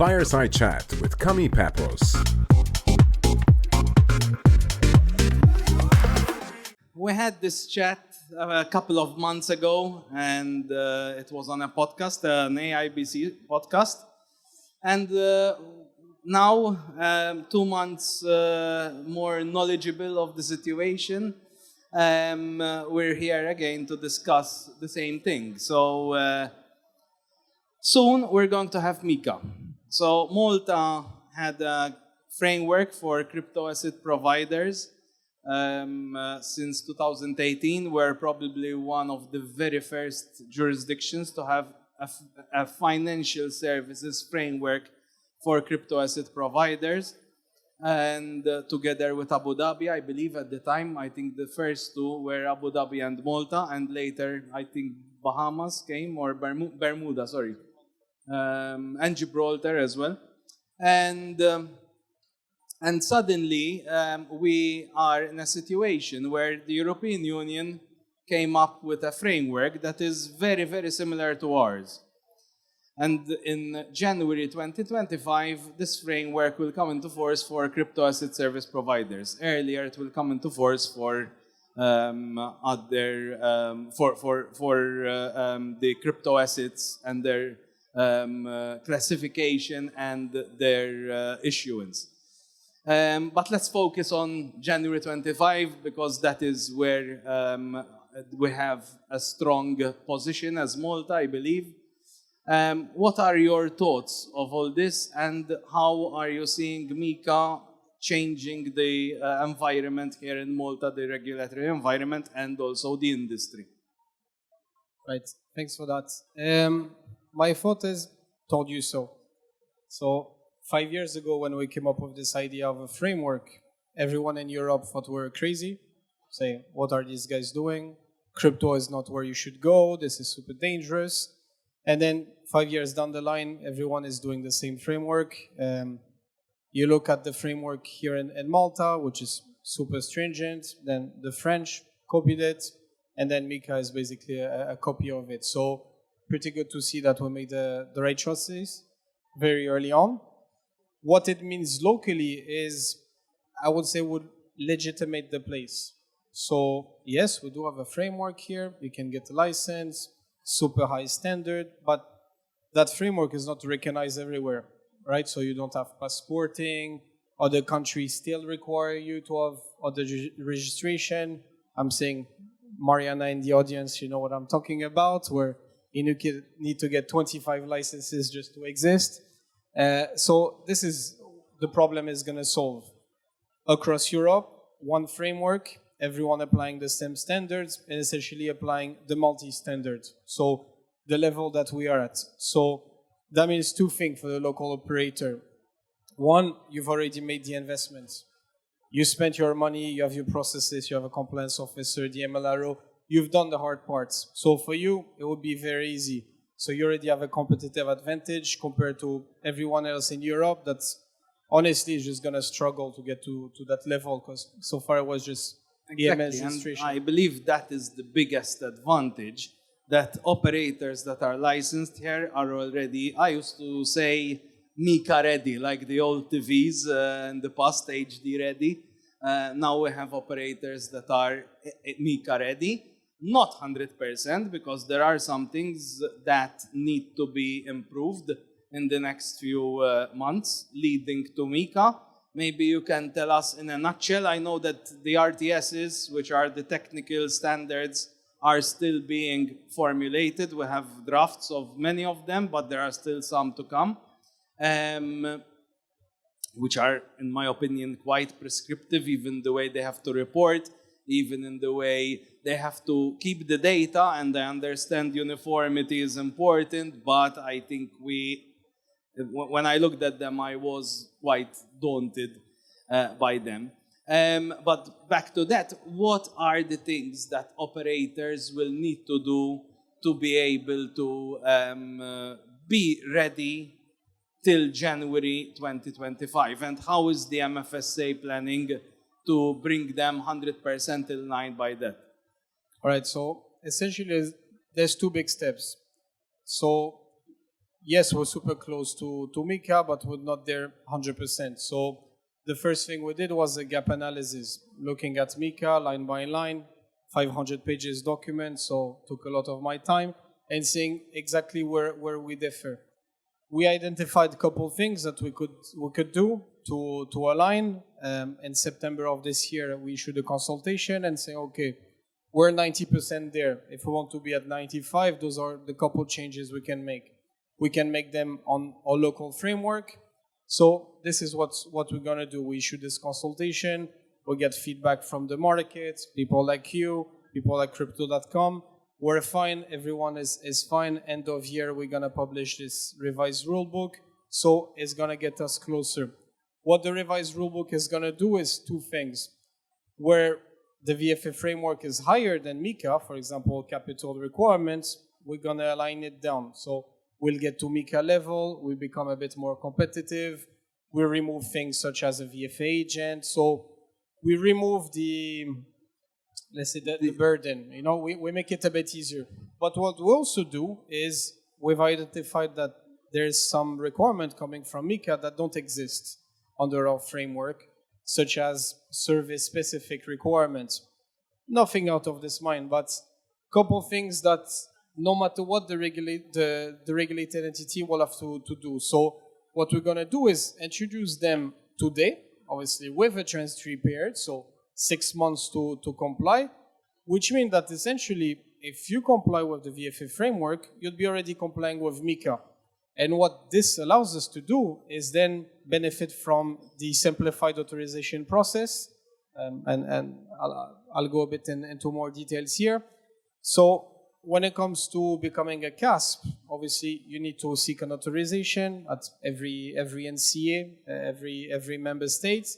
Fireside Chat with Camille Pepos. We had this chat a couple of months ago, and it was on a podcast, an AIBC podcast. And now, 2 months more knowledgeable of the situation, we're here again to discuss the same thing. So soon we're going to have MiCA. So Malta had a framework for crypto asset providers since 2018. We're probably one of the very first jurisdictions to have a financial services framework for crypto asset providers. And together with Abu Dhabi, I believe at the time, I think the first two were Abu Dhabi and Malta, and later I think Bahamas came, or Bermuda, sorry. And Gibraltar as well. And suddenly we are in a situation where the European Union came up with a framework that is very, very similar to ours. And in January 2025, this framework will come into force for crypto asset service providers. Earlier, it will come into force for the crypto assets and their classification and their issuance. But let's focus on January 25 because that is where we have a strong position as Malta, I believe. What are your thoughts of all this, and how are you seeing MiCA changing the environment here in Malta, the regulatory environment, and also the industry? Right, thanks for that. My thought is, told you so. So 5 years ago when we came up with this idea of a framework, everyone in Europe thought we were crazy, saying, what are these guys doing? Crypto is not where you should go, this is super dangerous. And then 5 years down the line, everyone is doing the same framework. You look at the framework here in Malta, which is super stringent. Then the French copied it, and then MiCA is basically a copy of it. So pretty good to see that we made the right choices very early on. What it means locally is, I would say, would legitimate the place. So yes, we do have a framework here. You can get a license, super high standard, but that framework is not recognized everywhere, right? So you don't have passporting. Other countries still require you to have other registration. I'm saying, Mariana in the audience, you know what I'm talking about, where you need to get 25 licenses just to exist. So this is the problem is going to solve. Across Europe, one framework, everyone applying the same standards and essentially applying the multi-standards. So the level that we are at. So that means two things for the local operator. One, you've already made the investments. You spent your money, you have your processes, you have a compliance officer, the MLRO. You've done the hard parts. So for you, it would be very easy. So you already have a competitive advantage compared to everyone else in Europe that's honestly just going to struggle to get to that level because so far it was just exactly. And I believe that is the biggest advantage, that operators that are licensed here are already, I used to say, MiCA ready, like the old TVs in the past, HD ready. Now we have operators that are MiCA ready. Not 100%, because there are some things that need to be improved in the next few months leading to MiCA. Maybe you can tell us in a nutshell. I know that the RTSs, which are the technical standards, are still being formulated. We have drafts of many of them, but there are still some to come, which are, in my opinion, quite prescriptive, even the way they have to report, even in the way they have to keep the data, and I understand uniformity is important, but I think when I looked at them, I was quite daunted by them. But back to that, what are the things that operators will need to do to be able to be ready till January 2025? And how is the MFSA planning to bring them 100% in line by that? All right, so essentially there's two big steps. So yes, we're super close to MiCA, but we're not there 100%. So the first thing we did was a gap analysis, looking at MiCA line by line, 500 pages document, so took a lot of my time, and seeing exactly where we differ. We identified a couple of things that we could do to align. In September of this year, we issued a consultation and say, okay, we're 90% there. If we want to be at 95, those are the couple changes we can make. We can make them on our local framework. So this is what we're going to do. We issue this consultation. We get feedback from the market, people like you, people like Crypto.com. We're fine. Everyone is fine. End of year, we're going to publish this revised rulebook. So it's going to get us closer. What the revised rulebook is going to do is two things. Where the VFA framework is higher than MiCA, for example, capital requirements, we're going to align it down. So we'll get to MiCA level, we become a bit more competitive, we remove things such as a VFA agent. So we remove the burden, we make it a bit easier. But what we also do is we've identified that there's some requirement coming from MiCA that don't exist under our framework, such as service-specific requirements. Nothing out of this mind, but a couple things that no matter what the regulated entity will have to do. So what we're going to do is introduce them today, obviously with a transitory period, so 6 months to comply, which means that essentially if you comply with the VFA framework, you'll be already complying with MiCA. And what this allows us to do is then benefit from the simplified authorization process. And I'll go a bit into more details here. So when it comes to becoming a CASP, obviously you need to seek an authorization at every NCA, every member state.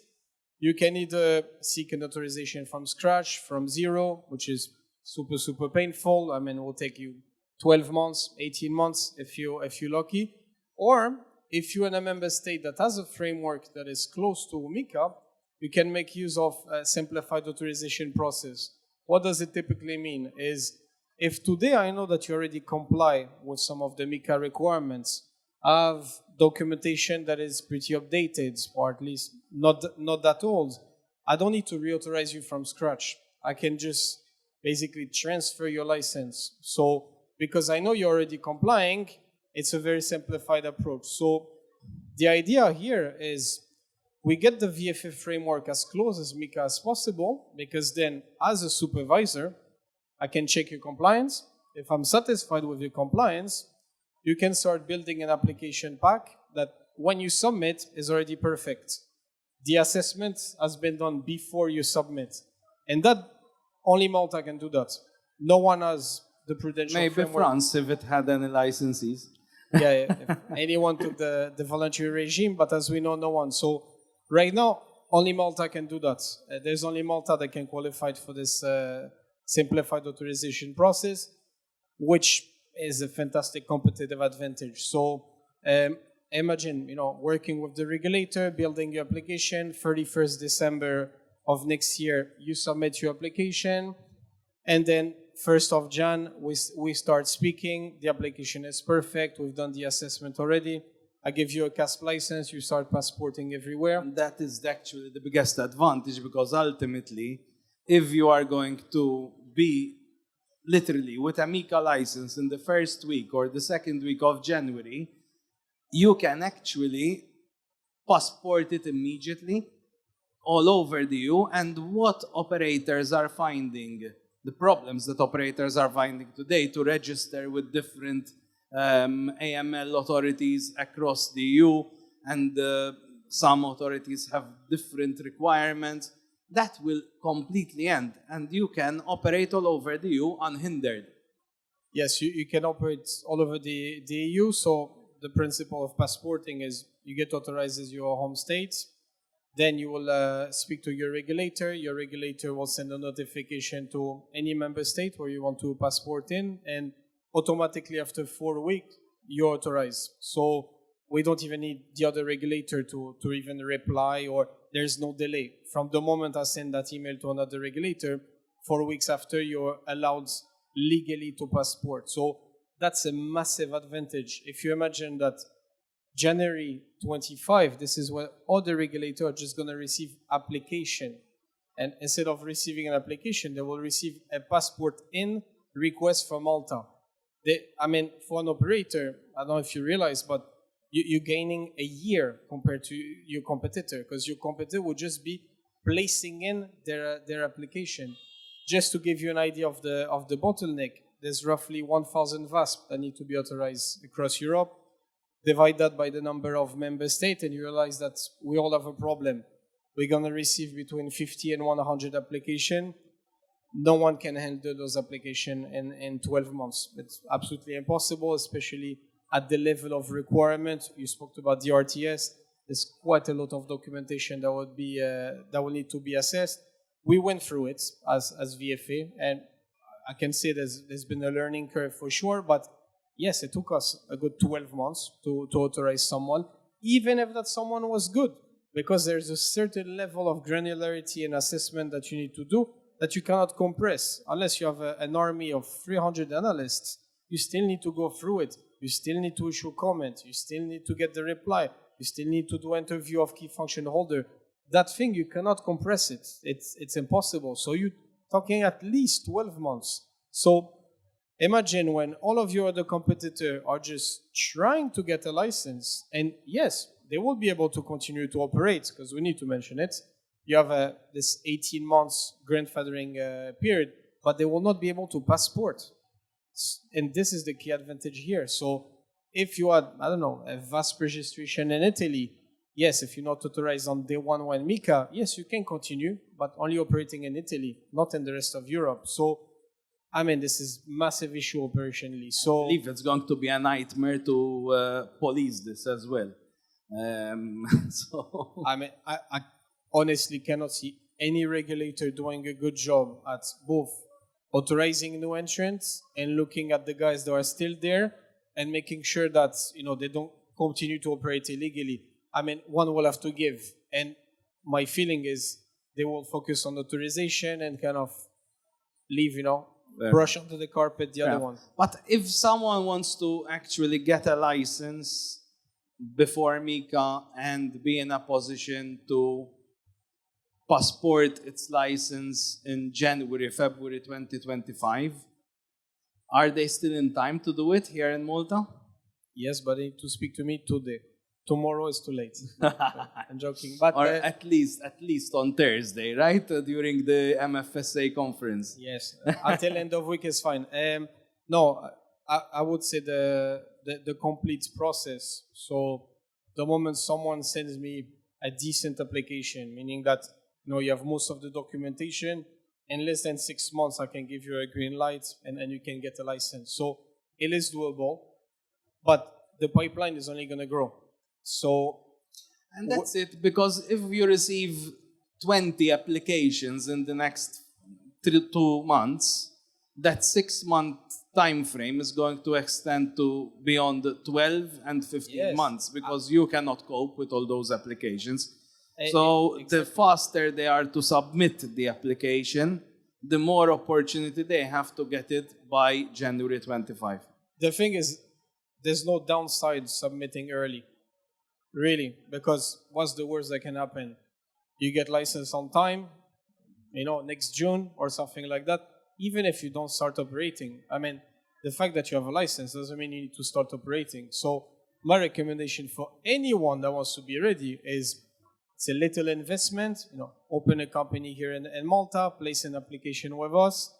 You can either seek an authorization from scratch, from zero, which is super painful. I mean, it will take you 12 months, 18 months if you're lucky. Or if you're in a member state that has a framework that is close to MiCA, you can make use of a simplified authorization process. What does it typically mean? Is if today I know that you already comply with some of the MiCA requirements, I have documentation that is pretty updated, or at least not that old, I don't need to reauthorize you from scratch. I can just basically transfer your license. So because I know you're already complying, it's a very simplified approach. So the idea here is we get the VFA framework as close as MiCA as possible, because then as a supervisor, I can check your compliance. If I'm satisfied with your compliance, you can start building an application pack that when you submit is already perfect. The assessment has been done before you submit. And that only Malta can do that. No one has the prudential Maybe framework. France, if it had any licenses. Yeah, if anyone took the voluntary regime, but as we know, no one. So right now, only Malta can do that. There's only Malta that can qualify for this simplified authorization process, which is a fantastic competitive advantage. So imagine, working with the regulator, building your application, 31st December of next year, you submit your application, and then 1st of Jan, we start speaking, the application is perfect, we've done the assessment already, I give you a CASP license, you start passporting everywhere. And that is actually the biggest advantage, because ultimately, if you are going to be literally with a MiCA license in the first week or the second week of January, you can actually passport it immediately all over the EU. And what operators are finding, the problems that operators are finding today to register with different AML authorities across the EU, and some authorities have different requirements, that will completely end, and you can operate all over the EU unhindered. Yes, you can operate all over the EU. So the principle of passporting is you get authorized as your home state, then you will speak to your regulator. Your regulator will send a notification to any member state where you want to passport in, and automatically after 4 weeks, you're authorized. So we don't even need the other regulator to even reply, or there's no delay. From the moment I send that email to another regulator, 4 weeks after, you're allowed legally to passport. So that's a massive advantage. If you imagine that January 25, this is when all the regulators are just going to receive application. And instead of receiving an application, they will receive a passport in request from Malta. For an operator, I don't know if you realize, but you're gaining a year compared to your competitor, because your competitor will just be placing in their application. Just to give you an idea of the bottleneck, there's roughly 1,000 VASP that need to be authorized across Europe. Divide that by the number of member states, and you realize that we all have a problem. We're going to receive between 50 and 100 applications. No one can handle those applications in 12 months. It's absolutely impossible, especially at the level of requirement. You spoke about the RTS. There's quite a lot of documentation that will need to be assessed. We went through it as VFA, and I can say there's been a learning curve for sure, but yes, it took us a good 12 months to authorize someone, even if that someone was good, because there's a certain level of granularity and assessment that you need to do that you cannot compress. Unless you have an army of 300 analysts, you still need to go through it. You still need to issue comments. You still need to get the reply. You still need to do interview of key function holder. That thing, you cannot compress it. It's impossible. So you're talking at least 12 months. So imagine when all of your other competitors are just trying to get a license, and yes, they will be able to continue to operate, because we need to mention it. You have this 18 months grandfathering period, but they will not be able to passport. And this is the key advantage here. So if you had, I don't know, a VASP registration in Italy, yes, if you're not authorized on day one when MiCA, yes, you can continue, but only operating in Italy, not in the rest of Europe. So, this is massive issue operationally. So I believe it's going to be a nightmare to police this as well. I honestly cannot see any regulator doing a good job at both authorizing new entrants and looking at the guys that are still there and making sure that they don't continue to operate illegally. One will have to give, and my feeling is they will focus on authorization and kind of leave, brush under the carpet the other one. But if someone wants to actually get a license before MiCA and be in a position to passport its license in January, February 2025, are they still in time to do it here in Malta? Yes, but they need to speak to me today. Tomorrow is too late. I'm joking. But or at least on Thursday, right? During the MFSA conference. Yes, until end of week is fine. No, I would say the complete process. So the moment someone sends me a decent application, meaning that you have most of the documentation, in less than 6 months I can give you a green light and you can get a license. So it is doable, but the pipeline is only going to grow. So, and that's it, because if you receive 20 applications in the next 2 months, that 6-month time frame is going to extend to beyond 12 and 15 months, because you cannot cope with all those applications. So exactly. The faster they are to submit the application, the more opportunity they have to get it by January 25. The thing is, there's no downside submitting early. Really, because what's the worst that can happen? You get licensed on time, next June or something like that. Even if you don't start operating, the fact that you have a license doesn't mean you need to start operating. So my recommendation for anyone that wants to be ready is it's a little investment. Open a company here in Malta, place an application with us,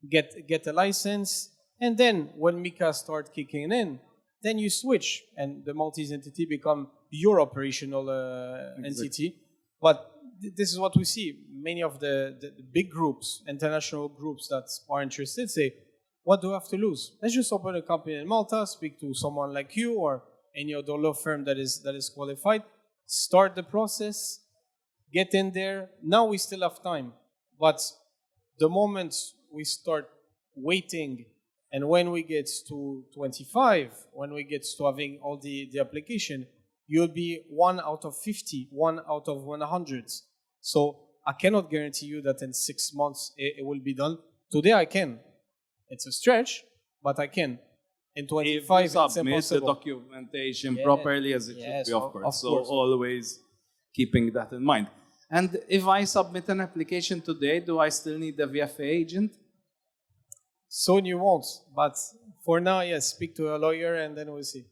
get a license, and then when MiCA start kicking in, then you switch, and the Maltese entity become your operational entity. But this is what we see. Many of the big groups, international groups that are interested, say, what do I have to lose? Let's just open a company in Malta, speak to someone like you or any other law firm that is qualified, start the process, get in there. Now we still have time. But the moment we start waiting, and when we get to 25, when we get to having all the application, you'll be 1 out of 50, 1 out of 100. So I cannot guarantee you that in 6 months it will be done. Today I can. It's a stretch, but I can. In If 25, you it's submit the impossible. documentation properly as it should be, of course. So always keeping that in mind. And if I submit an application today, do I still need a VFA agent? Soon you won't, but for now, yes, speak to a lawyer and then we'll see.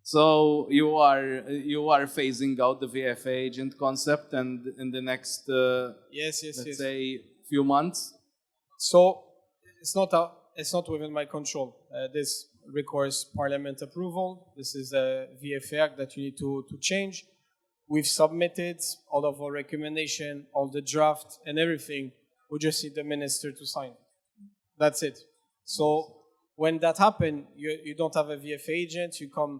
So you are phasing out the VFA agent concept, and in the next let's say few months. So it's not within my control. This requires Parliament approval. This is a VFA Act that you need to change. We've submitted all of our recommendation, all the draft and everything. We just need the minister to sign. That's it. So when that happens, you don't have a VFA agent. You come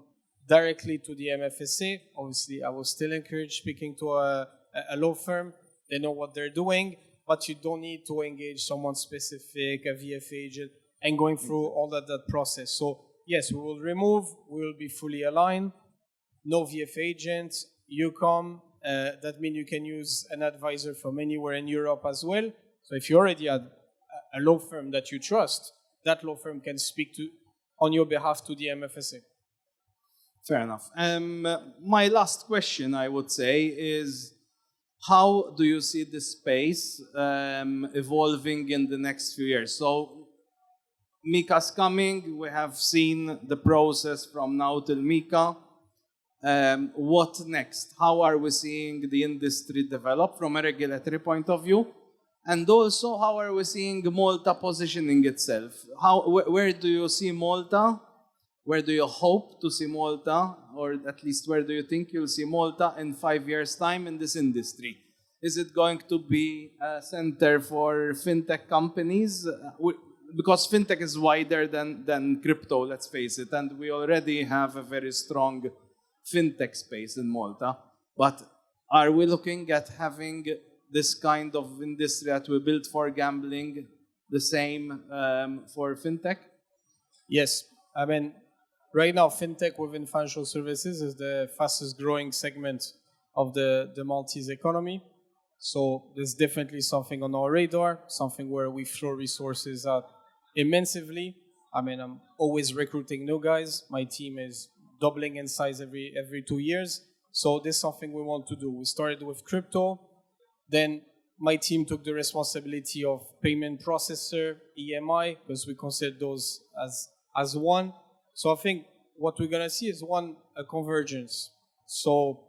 directly to the MFSA. Obviously, I will still encourage speaking to a law firm. They know what they're doing, but you don't need to engage someone specific, a VFA agent, and going through all that process. So yes, we will be fully aligned. No VFA agent. You come. That means you can use an advisor from anywhere in Europe as well. So if you already had a law firm that you trust, that law firm can speak on your behalf to the MFSA. Fair enough. My last question, I would say, is how do you see this space evolving in the next few years? So MiCA's coming. We have seen the process from now till MiCA. What next? How are we seeing the industry develop from a regulatory point of view? And also, how are we seeing Malta positioning itself? Where do you see Malta? Where do you hope to see Malta? Or at least where do you think you'll see Malta in 5 years' time in this industry? Is it going to be a center for fintech companies? Because fintech is wider than crypto, let's face it. And we already have a very strong fintech space in Malta. But are we looking at having this kind of industry that we built for gambling the same for fintech? Yes. I mean, right now, fintech within financial services is the fastest growing segment of the Maltese economy. So there's definitely something on our radar, something where we throw resources out immensely. I mean, I'm always recruiting new guys. My team is doubling in size every 2 years. So this is something we want to do. We started with crypto. Then my team took the responsibility of payment processor, EMI, because we consider those as one. So I think what we're going to see is a convergence. So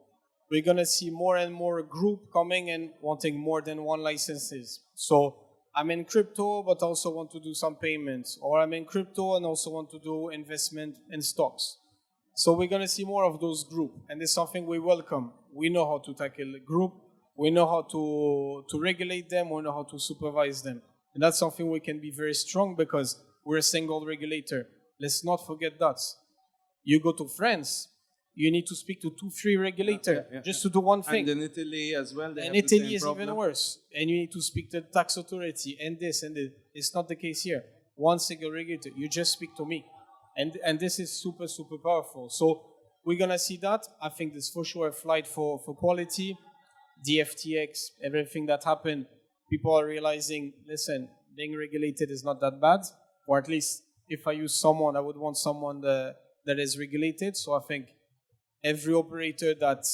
we're going to see more and more group coming and wanting more than one licenses. So I'm in crypto, but also want to do some payments. Or I'm in crypto and also want to do investment in stocks. So we're going to see more of those group. And it's something we welcome. We know how to tackle a group. We know how to regulate them. We know how to supervise them. And that's something we can be very strong because we're a single regulator. Let's not forget that. You go to France, you need to speak to 2-3 regulators just to do one thing. And in Italy as well. And Italy is even worse. And you need to speak to the tax authority and this and this. It's not the case here. One single regulator. You just speak to me. And this is super, super powerful. So we're going to see that. I think there's for sure a flight for quality. The FTX, everything that happened, people are realizing, listen, being regulated is not that bad. Or at least if I use someone, I would want someone that is regulated. So I think every operator that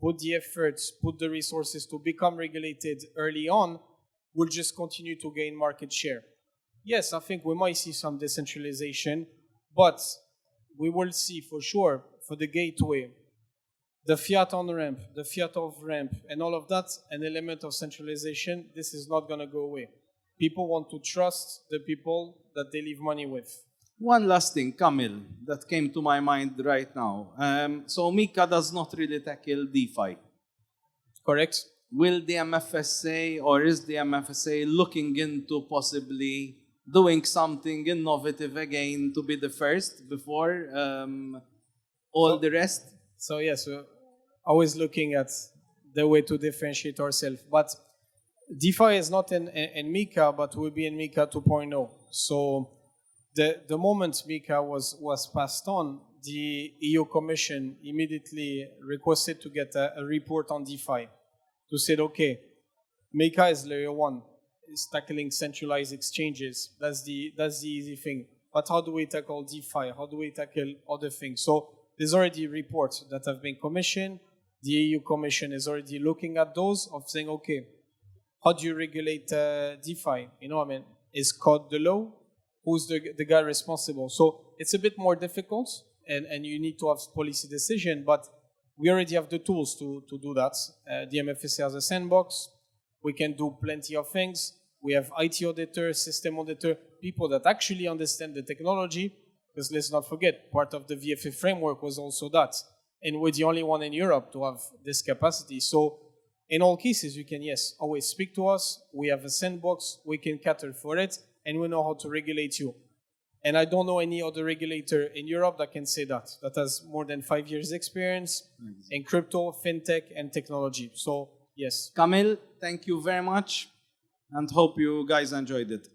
put the efforts, put the resources to become regulated early on will just continue to gain market share. Yes, I think we might see some decentralization, but we will see for sure for the gateway, the fiat on-ramp, the fiat off-ramp, and all of that, an element of centralization, this is not going to go away. People want to trust the people that they leave money with. One last thing, Camille, that came to my mind right now. So MiCA does not really tackle DeFi. Correct. Will the MFSA or is the MFSA looking into possibly doing something innovative again to be the first before the rest? So yes, we're always looking at the way to differentiate ourselves. But DeFi is not in MiCA, but will be in MiCA 2.0. So the moment MiCA was passed on, the EU Commission immediately requested to get a report on DeFi. To say, okay, MiCA is layer 1. It's tackling centralized exchanges. That's the easy thing. but how do we tackle DeFi? How do we tackle other things? So there's already reports that have been commissioned. The EU Commission is already looking at those of saying, okay, how do you regulate DeFi? You know, I mean, is 𝐒𝐿𝐡 the law? Who's the guy responsible? So it's a bit more difficult, and you need to have policy decision, but we already have the tools to do that. The MFSA has a sandbox. We can do plenty of things. We have IT auditor, system auditor, people that actually understand the technology, because let's not forget, part of the VFA framework was also that. And we're the only one in Europe to have this capacity. So in all cases, you can, yes, always speak to us. We have a sandbox. We can cater for it, and we know how to regulate you. And I don't know any other regulator in Europe that can say that has more than 5 years experience in crypto, fintech, and technology. So, yes. Camille, thank you very much, and hope you guys enjoyed it.